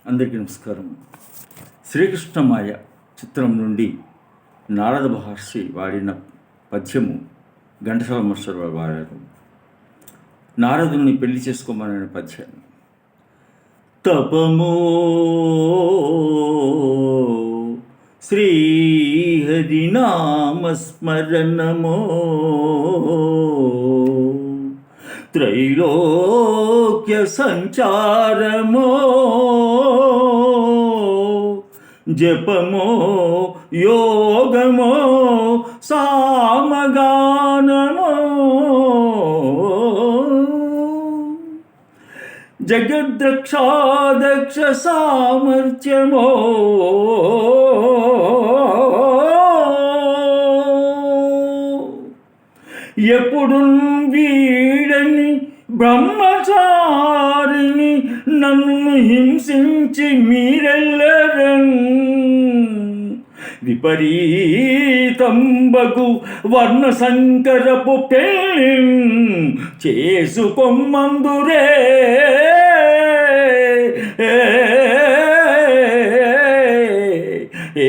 అందరికీ నమస్కారం. శ్రీకృష్ణమాయ చిత్రం నుండి నారద మహర్షి వాడిన పద్యము ఘంటసాల మాస్టర్ వాడారు. నారదుని పెళ్లి చేసుకోమనే పద్యం. తపమో శ్రీహరినామస్మరణమో త్రైలోక్య సంచారమో జపమో యోగమో సామగానమో జగద్రక్షాదక్ష సామర్థ్యమో ఎప్పుడు వీడని బ్రహ్మచారిని నన్ను హింసించి మీరెల్లరన్ విపరీతంబగు వర్ణ సంకరపు పెళ్ళి చేసుకోమందురే ఏ